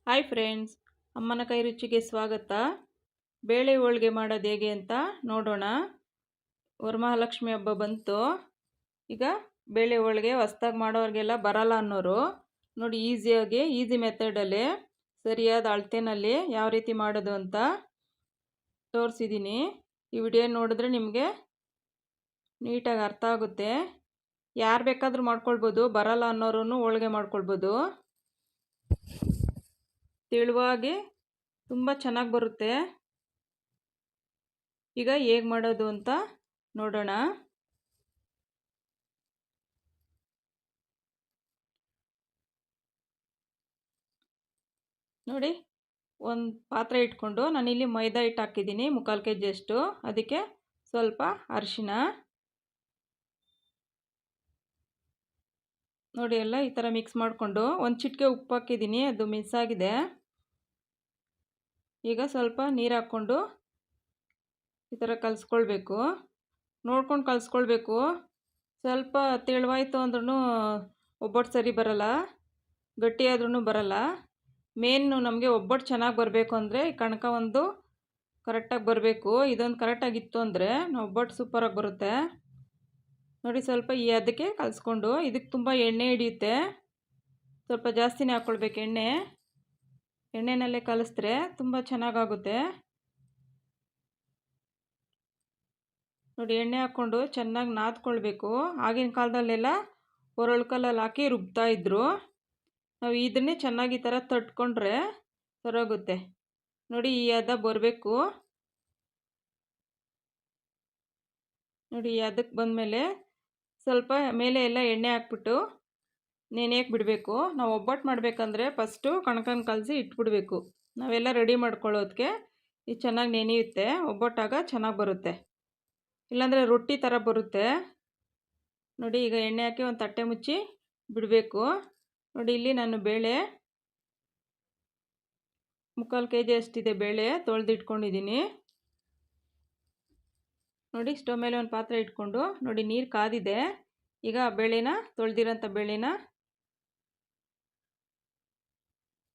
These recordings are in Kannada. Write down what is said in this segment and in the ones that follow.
ಹಾಯ್ ಫ್ರೆಂಡ್ಸ್, ಅಮ್ಮನ ಕೈ ರುಚಿಗೆ ಸ್ವಾಗತ. ಬೇಳೆ ಹೋಳಿಗೆ ಮಾಡೋದು ಹೇಗೆ ಅಂತ ನೋಡೋಣ. ವರಮಹಾಲಕ್ಷ್ಮಿ ಹಬ್ಬ ಬಂತು. ಈಗ ಬೇಳೆ ಹೋಳಿಗೆ ಹೊಸ್ದಾಗಿ ಮಾಡೋರಿಗೆಲ್ಲ ಬರಲ್ಲ ಅನ್ನೋರು ನೋಡಿ, ಈಸಿ ಮೆಥಡಲ್ಲಿ ಸರಿಯಾದ ಅಳತೆನಲ್ಲಿ ಯಾವ ರೀತಿ ಮಾಡೋದು ಅಂತ ತೋರಿಸಿದ್ದೀನಿ. ಈ ವಿಡಿಯೋ ನೋಡಿದ್ರೆ ನಿಮಗೆ ನೀಟಾಗಿ ಅರ್ಥ ಆಗುತ್ತೆ. ಯಾರು ಬೇಕಾದರೂ ಮಾಡ್ಕೊಳ್ಬೋದು, ಬರಲ್ಲ ಅನ್ನೋರು ಹೋಳಿಗೆ ಮಾಡ್ಕೊಳ್ಬೋದು. ತೆಳುವಾಗಿ ತುಂಬ ಚೆನ್ನಾಗಿ ಬರುತ್ತೆ. ಈಗ ಹೇಗೆ ಮಾಡೋದು ಅಂತ ನೋಡೋಣ. ನೋಡಿ, ಒಂದು ಪಾತ್ರೆ ಇಟ್ಕೊಂಡು ನಾನಿಲ್ಲಿ ಮೈದಾ ಹಿಟ್ಟು ಹಾಕಿದ್ದೀನಿ 3/4 kg ಅಷ್ಟು. ಅದಕ್ಕೆ ಸ್ವಲ್ಪ ಅರಿಶಿನ ನೋಡಿ, ಎಲ್ಲ ಈ ಥರ ಮಿಕ್ಸ್ ಮಾಡಿಕೊಂಡು ಒಂದು ಚಿಟಿಕೆ ಉಪ್ಪು ಹಾಕಿದ್ದೀನಿ, ಅದು ಮಿಸ್ ಆಗಿದೆ. ಈಗ ಸ್ವಲ್ಪ ನೀರು ಹಾಕ್ಕೊಂಡು ಈ ಥರ ಕಲಿಸ್ಕೊಳ್ಬೇಕು. ನೋಡ್ಕೊಂಡು ಕಲಿಸ್ಕೊಳ್ಬೇಕು. ಸ್ವಲ್ಪ ತೆಳುವಾಯಿತು ಅಂದ್ರೂ ಒಬ್ಬಟ್ಟು ಸರಿ ಬರಲ್ಲ, ಗಟ್ಟಿಯಾದ್ರೂ ಬರಲ್ಲ. ಮೇನು ನಮಗೆ ಒಬ್ಬಟ್ಟು ಚೆನ್ನಾಗಿ ಬರಬೇಕು ಅಂದರೆ ಈ ಕಣಕ ಒಂದು ಕರೆಕ್ಟಾಗಿ ಬರಬೇಕು. ಇದೊಂದು ಕರೆಕ್ಟಾಗಿತ್ತು ಅಂದರೆ ಒಬ್ಬಟ್ಟು ಸೂಪರಾಗಿ ಬರುತ್ತೆ. ನೋಡಿ, ಸ್ವಲ್ಪ ಅದಕ್ಕೆ ಕಲಿಸ್ಕೊಂಡು ಇದಕ್ಕೆ ತುಂಬ ಎಣ್ಣೆ ಹಿಡಿಯುತ್ತೆ. ಸ್ವಲ್ಪ ಜಾಸ್ತಿನೇ ಹಾಕ್ಕೊಳ್ಬೇಕು ಎಣ್ಣೆನಲ್ಲೇ ಕಲಿಸಿದ್ರೆ ತುಂಬ ಚೆನ್ನಾಗಾಗುತ್ತೆ. ನೋಡಿ, ಎಣ್ಣೆ ಹಾಕ್ಕೊಂಡು ಚೆನ್ನಾಗಿ ನಾದ್ಕೊಳ್ಬೇಕು. ಆಗಿನ ಕಾಲದಲ್ಲೆಲ್ಲ ಒರಳು ಹಾಕಿ ರುಬ್ತಾಯಿದ್ರು. ನಾವು ಇದನ್ನೇ ಚೆನ್ನಾಗಿ ಈ ಥರ ತಟ್ಕೊಂಡ್ರೆ ಸರೋಗುತ್ತೆ. ನೋಡಿ, ಈ ಹದ ಬರಬೇಕು. ನೋಡಿ, ಈ ಹದಕ್ಕೆ ಬಂದಮೇಲೆ ಸ್ವಲ್ಪ ಮೇಲೆ ಎಲ್ಲ ಎಣ್ಣೆ ಹಾಕ್ಬಿಟ್ಟು ನೆನೆಯಕ್ಕೆ ಬಿಡಬೇಕು. ನಾವು ಒಬ್ಬಟ್ಟು ಮಾಡಬೇಕಂದ್ರೆ ಫಸ್ಟು ಕಣಕನ ಕಲಸಿ ಇಟ್ಬಿಡಬೇಕು. ನಾವೆಲ್ಲ ರೆಡಿ ಮಾಡ್ಕೊಳ್ಳೋದಕ್ಕೆ ಇದು ಚೆನ್ನಾಗಿ ನೆನೆಯುತ್ತೆ. ಒಬ್ಬಟ್ಟಾಗ ಚೆನ್ನಾಗಿ ಬರುತ್ತೆ, ಇಲ್ಲಾಂದರೆ ರೊಟ್ಟಿ ಥರ ಬರುತ್ತೆ. ನೋಡಿ, ಈಗ ಎಣ್ಣೆ ಹಾಕಿ ಒಂದು ತಟ್ಟೆ ಮುಚ್ಚಿ ಬಿಡಬೇಕು. ನೋಡಿ, ಇಲ್ಲಿ ನಾನು ಬೇಳೆ 3/4 kg ಅಷ್ಟಿದೆ ಬೇಳೆ ತೊಳೆದಿಟ್ಕೊಂಡಿದ್ದೀನಿ. ನೋಡಿ, ಸ್ಟವ್ ಮೇಲೆ ಒಂದು ಪಾತ್ರೆ ಇಟ್ಕೊಂಡು ನೋಡಿ ನೀರು ಕಾದಿದೆ. ಈಗ ಬೇಳೆನ ತೊಳೆದಿರೋಂಥ ಬೇಳೆನ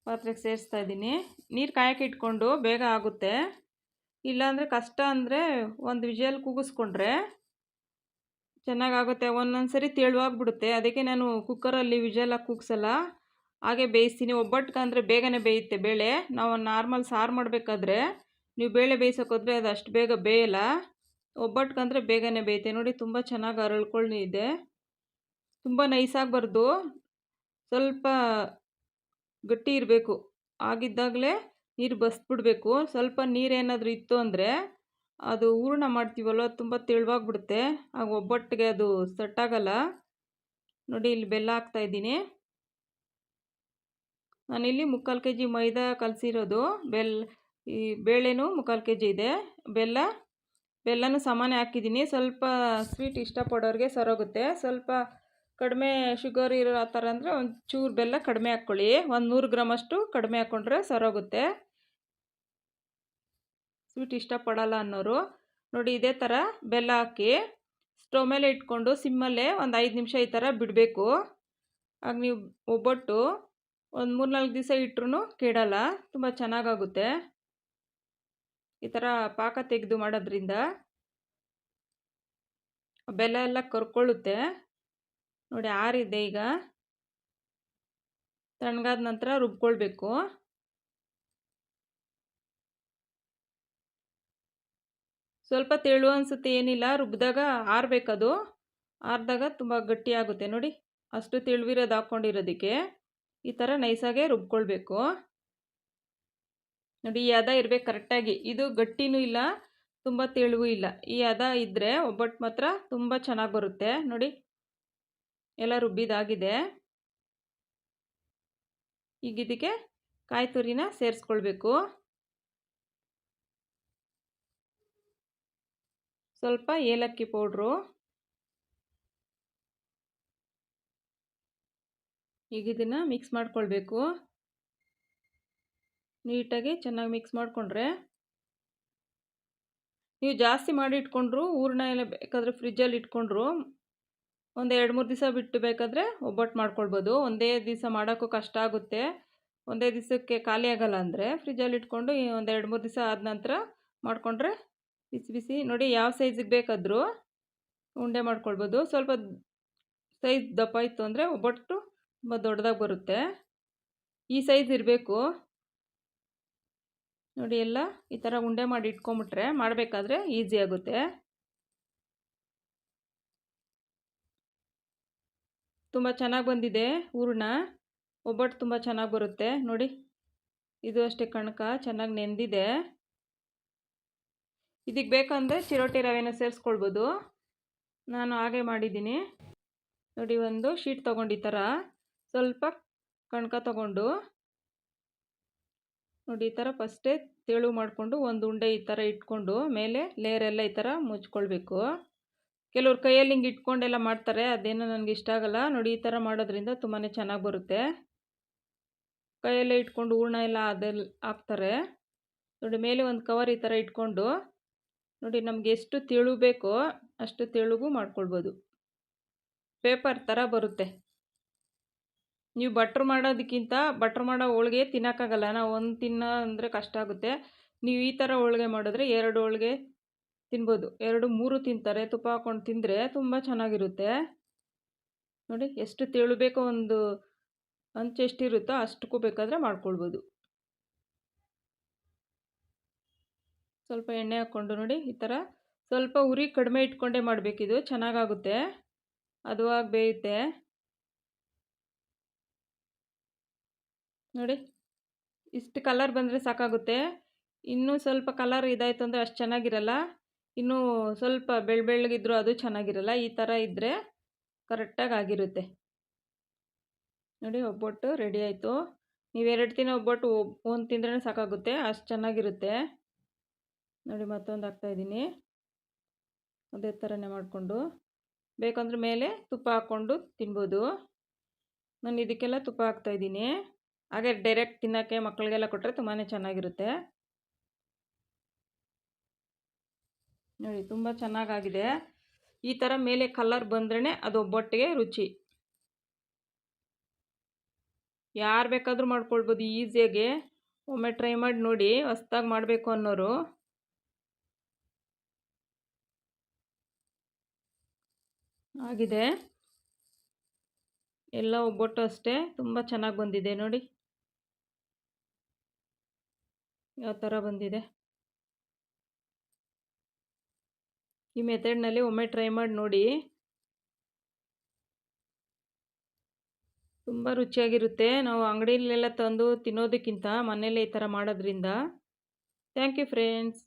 ಪಾತ್ರೆಗೆ ಸೇರಿಸ್ತಾ ಇದ್ದೀನಿ. ನೀರು ಕಾಯಕ್ಕೆ ಇಟ್ಕೊಂಡು ಬೇಗ ಆಗುತ್ತೆ. ಇಲ್ಲಾಂದರೆ ಕಷ್ಟ ಅಂದರೆ ಒಂದು ವಿಷಲ್ ಕೂಗಿಸ್ಕೊಂಡ್ರೆ ಚೆನ್ನಾಗಾಗುತ್ತೆ. ಒಂದೊಂದು ಸರಿ ತೆಳುವಾಗ್ಬಿಡುತ್ತೆ. ಅದಕ್ಕೆ ನಾನು ಕುಕ್ಕರಲ್ಲಿ ವಿಷಲ್ ಹಾಕಿ ಕೂಗಿಸಲ್ಲ, ಹಾಗೆ ಬೇಯಿಸ್ತೀನಿ. ಒಬ್ಬಟ್ಟಂದರೆ ಬೇಗನೆ ಬೇಯುತ್ತೆ ಬೇಳೆ. ನಾವು ನಾರ್ಮಲ್ ಸಾರು ಮಾಡಬೇಕಾದ್ರೆ ನೀವು ಬೇಳೆ ಬೇಯಿಸೋಕೋದ್ರೆ ಅದು ಅಷ್ಟು ಬೇಗ ಬೇಯಲ್ಲ. ಒಬ್ಬಟ್ಟಂದರೆ ಬೇಗನೆ ಬೇಯುತ್ತೆ. ನೋಡಿ, ತುಂಬ ಚೆನ್ನಾಗಿ ಅರಳ್ಕೊಂಡಿದೆ. ತುಂಬ ನೈಸಾಗಬಾರ್ದು, ಸ್ವಲ್ಪ ಗಟ್ಟಿ ಇರಬೇಕು. ಆಗಿದ್ದಾಗಲೇ ನೀರು ಬಸ್ಬಿಡ್ಬೇಕು. ಸ್ವಲ್ಪ ನೀರೇನಾದರೂ ಇತ್ತು ಅಂದರೆ ಅದು ಹೂರಣ ಮಾಡ್ತೀವಲ್ವ, ತುಂಬ ತೆಳುವಾಗ್ಬಿಡುತ್ತೆ. ಆಗ ಒಬ್ಬಟ್ಟಿಗೆ ಅದು ಸೆಟ್ಟಾಗಲ್ಲ. ನೋಡಿ, ಇಲ್ಲಿ ಬೆಲ್ಲ ಹಾಕ್ತಾಯಿದ್ದೀನಿ. ನಾನಿಲ್ಲಿ 3/4 kg ಮೈದಾ ಕಲಸಿರೋದು. ಈ ಬೇಳೆನೂ 3/4 kg ಇದೆ. ಬೆಲ್ಲನೂ ಸಮಾನ ಹಾಕಿದ್ದೀನಿ. ಸ್ವಲ್ಪ ಸ್ವೀಟ್ ಇಷ್ಟಪಡೋರಿಗೆ ಸರೋಗುತ್ತೆ. ಸ್ವಲ್ಪ ಕಡಿಮೆ ಶುಗರ್ ಇರೋ ಆ ಥರ ಅಂದರೆ ಒಂದು ಚೂರು ಬೆಲ್ಲ ಕಡಿಮೆ ಹಾಕ್ಕೊಳ್ಳಿ. ಒಂದು 100 ಗ್ರಾಮಷ್ಟು ಕಡಿಮೆ ಹಾಕ್ಕೊಂಡ್ರೆ ಸರೋಗುತ್ತೆ. ಸ್ವೀಟ್ ಇಷ್ಟಪಡಲ್ಲ ಅನ್ನೋರು ನೋಡಿ, ಇದೇ ಥರ ಬೆಲ್ಲ ಹಾಕಿ ಸ್ಟವ್ ಮೇಲೆ ಇಟ್ಕೊಂಡು ಸಿಮ್ಮಲ್ಲೇ ಒಂದು 5 ನಿಮಿಷ ಈ ಥರ ಬಿಡಬೇಕು. ಆಗ ನೀವು ಒಬ್ಬಟ್ಟು ಒಂದು 3-4 ದಿವಸ ಇಟ್ಟರೂ ಕೆಡಲ್ಲ, ತುಂಬ ಚೆನ್ನಾಗಾಗುತ್ತೆ. ಈ ಥರ ಪಾಕ ತೆಗೆದು ಮಾಡೋದ್ರಿಂದ ಬೆಲ್ಲ ಎಲ್ಲ ಕರ್ಕೊಳ್ಳುತ್ತೆ. ನೋಡಿ, ಆರಿದೆ. ಈಗ ತಣ್ಣಗಾದ ನಂತರ ರುಬ್ಕೊಳ್ಬೇಕು. ಸ್ವಲ್ಪ ತೆಳು ಅನಿಸುತ್ತೆ, ಏನಿಲ್ಲ, ರುಬ್ಬಿದಾಗ ಆರಬೇಕದು. ಆರಿದಾಗ ತುಂಬ ಗಟ್ಟಿಯಾಗುತ್ತೆ. ನೋಡಿ, ಅಷ್ಟು ತೆಳುವಿರೋದು ಹಾಕ್ಕೊಂಡಿರೋದಕ್ಕೆ ಈ ಥರ ನೈಸಾಗೆ ರುಬ್ಕೊಳ್ಬೇಕು. ನೋಡಿ, ಈ ಹದ ಇರಬೇಕು ಕರೆಕ್ಟಾಗಿ. ಇದು ಗಟ್ಟಿನೂ ಇಲ್ಲ, ತುಂಬ ತೆಳುವೂ ಇಲ್ಲ. ಈ ಹದ ಇದ್ದರೆ ಒಬ್ಬಟ್ಟು ಮಾತ್ರ ತುಂಬ ಚೆನ್ನಾಗಿ ಬರುತ್ತೆ. ನೋಡಿ, ಎಲ್ಲ ರುಬ್ಬಿದಾಗಿದೆ. ಈಗ ಇದಕ್ಕೆ ಕಾಯಿ ತುರಿನ ಸೇರಿಸ್ಕೊಳ್ಬೇಕು. ಸ್ವಲ್ಪ ಏಲಕ್ಕಿ ಪೌಡ್ರು. ಈಗ ಇದನ್ನು ಮಿಕ್ಸ್ ಮಾಡ್ಕೊಳ್ಬೇಕು. ನೀಟಾಗಿ ಚೆನ್ನಾಗಿ ಮಿಕ್ಸ್ ಮಾಡಿಕೊಂಡ್ರೆ, ನೀವು ಜಾಸ್ತಿ ಮಾಡಿ ಇಟ್ಕೊಂಡ್ರು ಹೂರಣ ಎಲ್ಲ ಬೇಕಾದರೆ ಫ್ರಿಜ್ಜಲ್ಲಿ ಇಟ್ಕೊಂಡ್ರು ಒಂದು 2-3 ದಿವಸ ಬಿಟ್ಟು ಬೇಕಾದರೆ ಒಬ್ಬಟ್ಟು ಮಾಡ್ಕೊಳ್ಬೋದು. ಒಂದೇ ದಿವಸ ಮಾಡೋಕ್ಕೂ ಕಷ್ಟ ಆಗುತ್ತೆ. ಒಂದೇ ದಿವಸಕ್ಕೆ ಖಾಲಿ ಆಗಲ್ಲ ಅಂದರೆ ಫ್ರಿಜ್ಜಲ್ಲಿ ಇಟ್ಕೊಂಡು ಒಂದು 2-3 ದಿವಸ ಆದ ನಂತರ ಮಾಡಿಕೊಂಡ್ರೆ ಬಿಸಿ ಬಿಸಿ ನೋಡಿ ಯಾವ ಸೈಜಿಗೆ ಬೇಕಾದರೂ ಉಂಡೆ ಮಾಡ್ಕೊಳ್ಬೋದು. ಸ್ವಲ್ಪ ಸೈಜ್ ದಪ್ಪ ಇತ್ತು ಅಂದರೆ ಒಬ್ಬಟ್ಟು ತುಂಬ ದೊಡ್ಡದಾಗಿ ಬರುತ್ತೆ. ಈ ಸೈಜ್ ಇರಬೇಕು ನೋಡಿ. ಎಲ್ಲ ಈ ಥರ ಉಂಡೆ ಮಾಡಿ ಇಟ್ಕೊಂಬಿಟ್ರೆ ಮಾಡಬೇಕಾದ್ರೆ ಈಸಿ ಆಗುತ್ತೆ. ತುಂಬ ಚೆನ್ನಾಗಿ ಬಂದಿದೆ ಹೂರಣ. ಒಬ್ಬಟ್ಟು ತುಂಬ ಚೆನ್ನಾಗಿ ಬರುತ್ತೆ ನೋಡಿ. ಇದು ಅಷ್ಟೇ ಕಣಕ ಚೆನ್ನಾಗಿ ನೆಂದಿದೆ. ಇದಕ್ಕೆ ಬೇಕಂದರೆ ಚಿರೋಟಿ ರವೆನ ಸೇರಿಸ್ಕೊಳ್ಬೋದು. ನಾನು ಹಾಗೆ ಮಾಡಿದ್ದೀನಿ ನೋಡಿ. ಒಂದು ಶೀಟ್ ತೊಗೊಂಡು ಈ ಥರ ಸ್ವಲ್ಪ ಕಣಕ ತೊಗೊಂಡು ನೋಡಿ ಈ ಥರ ಫಸ್ಟೇ ತೆಳು ಮಾಡಿಕೊಂಡು ಒಂದು ಉಂಡೆ ಈ ಥರ ಇಟ್ಕೊಂಡು ಮೇಲೆ ಲೇಯರೆಲ್ಲ ಈ ಥರ ಮುಚ್ಕೊಳ್ಬೇಕು. ಕೆಲವ್ರು ಕೈಯಲ್ಲಿ ಹಿಂಗೆ ಇಟ್ಕೊಂಡೆಲ್ಲ ಮಾಡ್ತಾರೆ, ಅದೇನೋ ನನಗೆ ಇಷ್ಟ ಆಗಲ್ಲ ನೋಡಿ. ಈ ಥರ ಮಾಡೋದ್ರಿಂದ ತುಂಬಾ ಚೆನ್ನಾಗಿ ಬರುತ್ತೆ. ಕೈಯಲ್ಲೇ ಇಟ್ಕೊಂಡು ಹೂರಣ ಎಲ್ಲ ಅದೆಲ್ಲ ಹಾಕ್ತಾರೆ ನೋಡಿ. ಮೇಲೆ ಒಂದು ಕವರ್ ಈ ಥರ ಇಟ್ಕೊಂಡು ನೋಡಿ ನಮಗೆ ಎಷ್ಟು ತೆಳು ಬೇಕೋ ಅಷ್ಟು ತೆಳುಗೂ ಮಾಡ್ಕೊಳ್ಬೋದು. ಪೇಪರ್ ಥರ ಬರುತ್ತೆ. ನೀವು ಬಟ್ರ್ ಮಾಡೋದಕ್ಕಿಂತ ಬಟ್ರ್ ಮಾಡೋ ಹೋಳಿಗೆ ತಿನ್ನೋಕ್ಕಾಗಲ್ಲ. ನಾವು ಒಂದು ತಿನ್ನೋ ಅಂದರೆ ಕಷ್ಟ ಆಗುತ್ತೆ. ನೀವು ಈ ಥರ ಹೋಳಿಗೆ ಮಾಡಿದ್ರೆ 2 ಹೋಳಿಗೆ ತಿನ್ಬೋದು. 2-3 ತಿಂತಾರೆ. ತುಪ್ಪ ಹಾಕ್ಕೊಂಡು ತಿಂದರೆ ತುಂಬ ಚೆನ್ನಾಗಿರುತ್ತೆ ನೋಡಿ. ಎಷ್ಟು ತೆಳು ಬೇಕೋ ಒಂದು ಹಂಚು ಎಷ್ಟಿರುತ್ತೋ ಅಷ್ಟಕ್ಕೂ ಬೇಕಾದರೆ ಮಾಡ್ಕೊಳ್ಬೋದು. ಸ್ವಲ್ಪ ಎಣ್ಣೆ ಹಾಕ್ಕೊಂಡು ನೋಡಿ ಈ ಥರ ಸ್ವಲ್ಪ ಉರಿ ಕಡಿಮೆ ಇಟ್ಕೊಂಡೇ ಮಾಡಬೇಕಿದು, ಚೆನ್ನಾಗಾಗುತ್ತೆ. ಅದು ಆಗಿ ಬೇಯುತ್ತೆ ನೋಡಿ. ಇಷ್ಟು ಕಲರ್ ಬಂದರೆ ಸಾಕಾಗುತ್ತೆ. ಇನ್ನೂ ಸ್ವಲ್ಪ ಕಲರ್ ಇದಾಯಿತು ಅಂದರೆ ಅಷ್ಟು ಚೆನ್ನಾಗಿರಲ್ಲ. ಇನ್ನೂ ಸ್ವಲ್ಪ ಬೆಳ್ಳಗಿದ್ರೂ ಅದು ಚೆನ್ನಾಗಿರಲ್ಲ. ಈ ಥರ ಇದ್ದರೆ ಕರೆಕ್ಟಾಗಿ ಆಗಿರುತ್ತೆ ನೋಡಿ. ಒಬ್ಬಟ್ಟು ರೆಡಿ ಆಯಿತು. ನೀವು 2 ದಿನ ಒಬ್ಬಟ್ಟು ಒಂದು ತಿಂದ್ರೇ ಸಾಕಾಗುತ್ತೆ, ಅಷ್ಟು ಚೆನ್ನಾಗಿರುತ್ತೆ ನೋಡಿ. ಮತ್ತೊಂದು ಹಾಕ್ತಾಯಿದ್ದೀನಿ ಅದೇ ಥರನೇ ಮಾಡಿಕೊಂಡು. ಬೇಕಂದ್ರೆ ಮೇಲೆ ತುಪ್ಪ ಹಾಕ್ಕೊಂಡು ತಿನ್ಬೋದು. ನಾನು ಇದಕ್ಕೆಲ್ಲ ತುಪ್ಪ ಹಾಕ್ತಾಯಿದ್ದೀನಿ. ಹಾಗೆ ಡೈರೆಕ್ಟ್ ತಿನ್ನೋಕ್ಕೆ ಮಕ್ಕಳಿಗೆಲ್ಲ ಕೊಟ್ಟರೆ ತುಂಬಾ ಚೆನ್ನಾಗಿರುತ್ತೆ ನೋಡಿ. ತುಂಬ ಚೆನ್ನಾಗಾಗಿದೆ. ಈ ಥರ ಮೇಲೆ ಕಲರ್ ಬಂದ್ರೇ ಅದು ಒಬ್ಬಟ್ಟಿಗೆ ರುಚಿ. ಯಾರು ಬೇಕಾದರೂ ಮಾಡ್ಕೊಳ್ಬೋದು ಈಸಿಯಾಗಿ. ಒಮ್ಮೆ ಟ್ರೈ ಮಾಡಿ ನೋಡಿ, ಹೊಸ್ದಾಗಿ ಮಾಡಬೇಕು ಅನ್ನೋರು. ಆಗಿದೆ ಎಲ್ಲ ಒಬ್ಬಟ್ಟು ಅಷ್ಟೇ ತುಂಬ ಚೆನ್ನಾಗಿ ಬಂದಿದೆ ನೋಡಿ. ಯಾವ ಥರ ಬಂದಿದೆ. ಈ ಮೆಥಡ್ನಲ್ಲಿ ಒಮ್ಮೆ ಟ್ರೈ ಮಾಡಿ ನೋಡಿ, ತುಂಬ ರುಚಿಯಾಗಿರುತ್ತೆ. ನಾವು ಅಂಗಡಿಯಲ್ಲೆಲ್ಲ ತಂದು ತಿನ್ನೋದಕ್ಕಿಂತ ಮನೆಯಲ್ಲೇ ಈ ಥರ ಮಾಡೋದ್ರಿಂದ. Thank you friends.